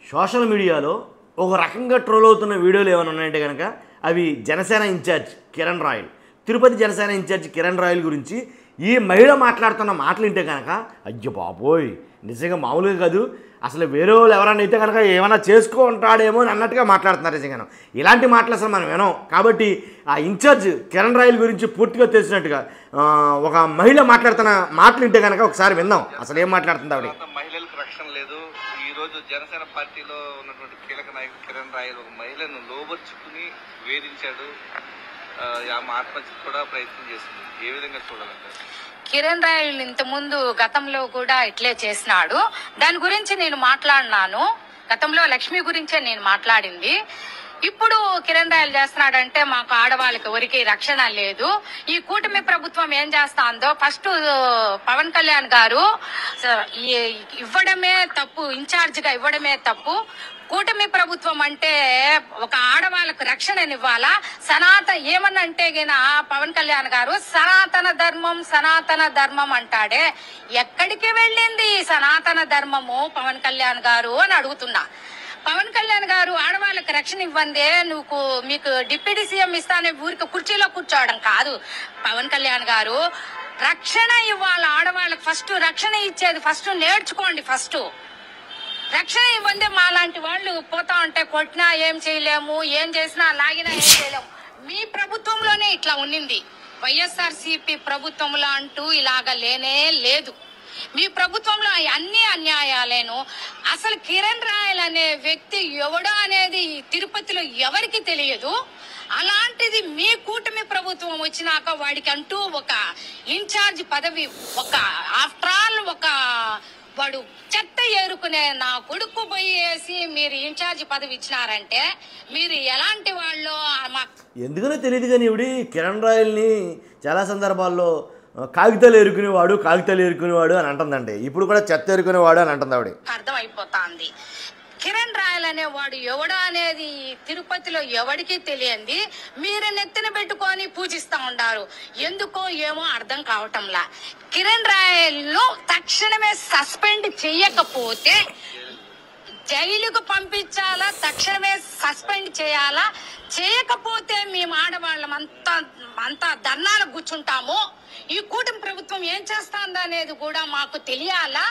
Social మీడియాలో ఒక రకంగా ట్రోల్ అవుతున్న వీడియోలు ఏమైనా ఉన్నాయంటే కనుక అవి జనసేన ఇన్ఛార్జ్ కిరణ్ రాయల్, తిరుపతి జనసేన ఇన్ఛార్జ్ కిరణ్ రాయల్ గురించి ఈ మహిళ మాట్లాడుతున్న మాటలు వింటే కనుక అయ్యో బాబోయ్ నిజంగా మామూలుగా కాదు, అసలు వేరే వాళ్ళు ఎవరైనా అయితే కనుక ఏమైనా చేసుకుంటాడేమో అని అన్నట్టుగా మాట్లాడుతున్నారు. నిజంగా ఇలాంటి మాటలు అసలు మనం వినం. కాబట్టి ఆ ఇన్ఛార్జ్ కిరణ్ రాయల్ గురించి పూర్తిగా తెలిసినట్టుగా ఒక మహిళ మాట్లాడుతున్న మాటలు వింటే కనుక ఒకసారి విందాం అసలు ఏం మాట్లాడుతుంది ఆవిడ. మహిళలకు రక్షణ లేదు. ఈ రోజు జనసేన పార్టీలో ఉన్నటువంటి కీలక నాయకుడు కిరణ్ రాయల్ ఒక మహిళను లోబర్చుకుని వేధించాడు. ఆమె ఆత్మహత్య కూడా ప్రయత్నం చేసింది. ఏ విధంగా చూడాలంటారు? కిరణ్ రాయల్ ఇంతకుముందు గతంలో కూడా ఇట్లే చేసినాడు. దాని గురించి నేను మాట్లాడినాను. గతంలో లక్ష్మి గురించే నేను మాట్లాడింది. ఇప్పుడు కిరణ్ రాయల్ చేస్తున్నాడంటే మాకు ఆడవాళ్ళకి ఎవరికి రక్షణ లేదు. ఈ కూటమి ప్రభుత్వం ఏం చేస్తాందో ఫస్ట్ పవన్ కళ్యాణ్ గారు ఇవ్వడమే తప్పు, ఇన్ఛార్జ్ గా ఇవ్వడమే తప్పు. కూటమి ప్రభుత్వం అంటే ఒక ఆడవాళ్ళకు రక్షణనివ్వాలా. ఏమన్నంటే గిన పవన్ కళ్యాణ్ గారు సనాతన ధర్మం అంటాడే, ఎక్కడికి వెళ్ళింది సనాతన ధర్మము పవన్ కళ్యాణ్ గారు అని అడుగుతున్నా. పవన్ కళ్యాణ్ గారు ఆడవాళ్ళకి రక్షణ ఇవ్వందే, మీకు డిప్యూటీ సీఎం ఇస్తానే ఊరికి కుర్చీలో కూర్చోవడం కాదు. పవన్ కళ్యాణ్ గారు రక్షణ ఇవ్వాలి ఆడవాళ్ళకి. ఫస్ట్ రక్షణ ఇచ్చేది ఫస్ట్ నేర్చుకోండి. ఫస్ట్ రక్షణ ఇవ్వండి. మా లాంటి వాళ్ళు పోతా ఉంటే కొట్టినా ఏం చేయలేము, ఏం చేసినా లాగినా ఏం చేయలేము. మీ ప్రభుత్వంలోనే ఇట్లా ఉన్నింది. వైఎస్ఆర్సీపీ ప్రభుత్వంలో అంటూ ఇలాగ లేనే లేదు. మీ ప్రభుత్వంలో అన్ని అన్యాయాలేను. అసలు కిరణ్ రాయల్ అనే వ్యక్తి ఎవడో అనేది తిరుపతిలో ఎవరికి తెలియదు. అలాంటిది మీ కూటమి ప్రభుత్వం వచ్చినాక వాడికి అంటూ ఒక ఇన్ఛార్జ్ పదవి, ఒక ఆఫ్టర్ ఆల్ ఒక వాడు చెత్త ఏరుకునే నా కొడుకు పోయేసి మీరు ఇన్ఛార్జ్ పదవి ఇచ్చినారంటే మీరు ఎలాంటి వాళ్ళు? ఎందుకనో తెలియదు కానీ ఇవిడి కిరణ్ రాయల్ని చాలా సందర్భాల్లో కాగితాలు ఏరుకునేవాడు అని అంటుందండి. ఇప్పుడు కూడా చెత్త ఏరుకునేవాడు అని అంటుంది ఆవిడ. అర్థం అయిపోతాంది. కిరణ్ రాయల్ అనేవాడు ఎవడు అనేది తిరుపతిలో ఎవడికి తెలియంది. మీరు నెత్తిన పెట్టుకొని పూజిస్తా ఉండారు. ఎందుకో ఏమో అర్థం కావటంలా. కిరణ్ రాయల్ ను తక్షణమే సస్పెండ్ చెయ్యకపోతే జైలుకు పంపించాలా, తక్షణమే సస్పెండ్ చేయాలా. చేయకపోతే మేము ఆడవాళ్ళం అంతా ధర్నాలకు కూర్చుంటాము. ఈ కూటమి ప్రభుత్వం ఏం చేస్తుందా అనేది కూడా మాకు తెలియాలా.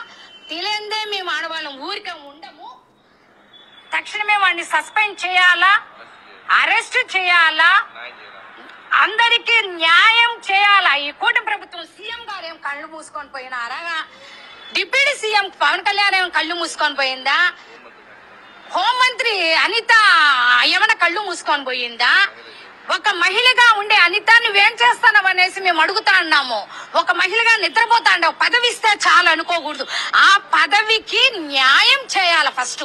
తెలియందే మేము ఆడవాళ్ళం ఊరికే ఉండము. తక్షణమే వాడిని సస్పెండ్ చేయాలా, అరెస్ట్ చేయాలా, అందరికీ న్యాయం చేయాలా. ఈ కూటమి ప్రభుత్వం సీఎం గారు ఏం కళ్ళు మూసుకొని పోయినారా? డిప్యూటీ సీఎం పవన్ కళ్యాణ్ ఏం కళ్ళు మూసుకొని పోయిందా? హోంమంత్రి అనిత ఏమైనా కళ్ళు మూసుకొని పోయిందా? ఒక మహిళగా ఉండే అనిత నువ్వేం చేస్తానవు అనేసి మేము అడుగుతా ఉన్నాము. ఒక మహిళగా నిద్రపోతాండవు. పదవి ఇస్తే చాలు అనుకోకూడదు. ఆ పదవికి న్యాయం చేయాలి. ఫస్ట్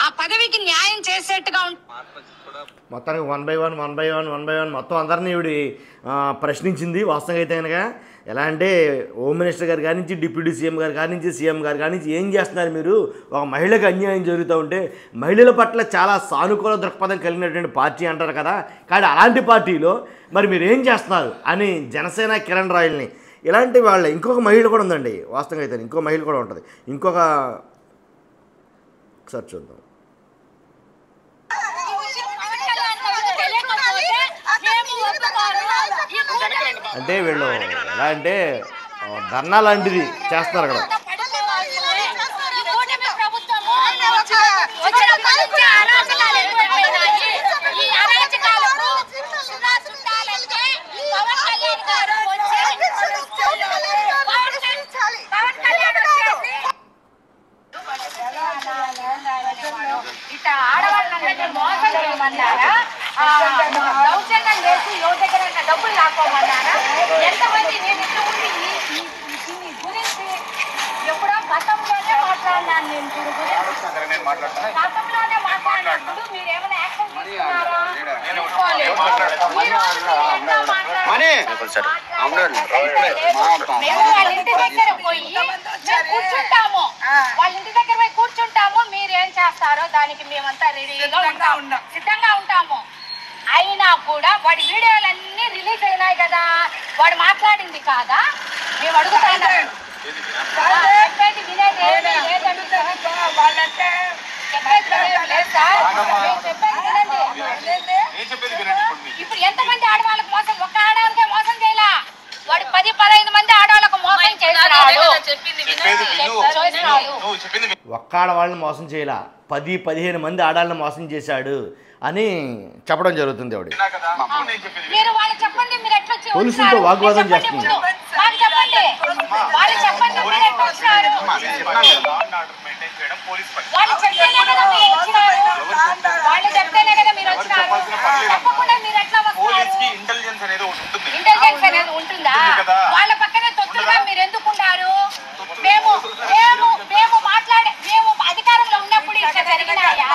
ఆ పదవికి న్యాయం చేసేట్టుగా మొత్తానికి వన్ బై వన్ మొత్తం అందరినీ ఇవిడి ప్రశ్నించింది. వాస్తవంగా అయితే కనుక ఎలా అంటే హోమ్ మినిస్టర్ గారు కానించి, డిప్యూటీ సీఎం గారు కానించి, సీఎం గారు కానించి ఏం చేస్తున్నారు మీరు? ఒక మహిళకు అన్యాయం జరుగుతూ ఉంటే మహిళల పట్ల చాలా సానుకూల దృక్పథం కలిగినటువంటి పార్టీ అంటారు కదా, కానీ అలాంటి పార్టీలో మరి మీరు ఏం చేస్తున్నారు అని జనసేన కిరణ్ రాయల్ని ఇలాంటి వాళ్ళ ఇంకొక మహిళ కూడా ఉందండి. వాస్తవంగా అయితే ఇంకో మహిళ కూడా ఉంటుంది. ఒకసారి చూద్దాం. అంటే వీళ్ళు ఎలా అంటే ధర్నా లాంటిది చేస్తున్నారు అక్కడ. ఇట్లా ఆడవాళ్ళందరినీ మోసం చేయమన్నారా? దౌర్జన్యం చేసి ఎవరి దగ్గర డబ్బులు లాక్కోమన్నారా? ఎంతమంది నేను ఇంతకుముందు ఈ గురించి ఎప్పుడో గతంలోనే మాట్లాడినాను. నేను దీని గురించి గతంలోనే మాట్లాడినప్పుడు మీరు ఏమైనా యాక్షన్ తీసుకున్నారా? మేము వాళ్ళ ఇంటి దగ్గర పోయి కూర్చుంటాము. వాళ్ళ ఇంటి దగ్గర పోయి కూర్చుంటాము. మీరేం చేస్తారో దానికి మేమంతా రెడీగా ఉంటాము, సిద్ధంగా ఉంటాము. అయినా కూడా వాడి వీడియోలన్నీ రిలీజ్ అయినాయి కదా, వాడు మాట్లాడింది కాదా? మేము అడుగుతాము. చెప్పేది వినేది ఏమీ లేదంటే సార్ నేను చెప్పేది వినండి. ఇప్పుడు ఎంతమంది ఆడవాళ్ళకు మోసం, ఒక్క ఆడవాళ్ళకే మోసం చేయలా, వాడు 10-15 మంది ఆడవాళ్ళకు మోసం చేస్తున్నాడు. ఒక్క ఆడవాళ్ళని మోసం చేయలా, 10-15 మంది ఆడవాళ్ళని మోసం చేశాడు అని చెప్పడం జరుగుతుంది. ఆవిడ మీరు వాళ్ళు చెప్పండి, మీరు ఎట్లా పోలీసులతో వాగ్వాదం చేస్తుంది. వాళ్ళు చెప్పండి, వాళ్ళు చెప్పండి, మీరు ఎట్లా వచ్చినారు? వాళ్ళు చెప్తేనే కదా మీరు వచ్చినారు, వాళ్ళు చెప్తేనే కదా మీరు వచ్చినారు. తప్పకుండా మీరు ఎట్లా వస్తారు? ఇంటెలిజెన్స్ అనేది ఉంటుందా? వాళ్ళ పక్కనే తొత్తులుగా మీరు ఎందుకున్నారు? మేము మేము మేము మాట్లాడే, మేము అధికారంలో ఉన్నప్పుడు ఇట్లా జరిగినాయా?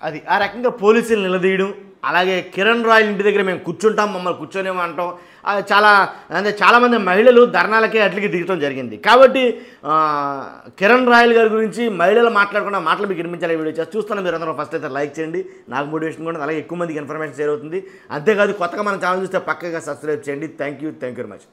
అది ఆ రకంగా పోలీసులు నిలదీయడం, అలాగే కిరణ్ రాయల్ ఇంటి దగ్గర మేము కూర్చుంటాం, మమ్మల్ని కూర్చొనేమో అంటాం. అది చాలామంది మహిళలు ధర్నాలకే అట్లకి దిగటం జరిగింది. కాబట్టి కిరణ్ రాయల్ గారి గురించి మహిళలు మాట్లాడకుండా మాటలు మీకు వినిపించాలి వీడియో చేసి చూస్తాను. మీరు అందరూ ఫస్ట్ అయితే లైక్ చేయండి, నాకు మోటివేషన్ కూడా, అలాగే ఎక్కువ మందికి ఇన్ఫర్మేషన్ షేర్ అవుతుంది. అంతేకాదు కొత్తగా మన ఛానల్ చూస్తే పక్కగా సబ్స్క్రైబ్ చేయండి. Thank you very much.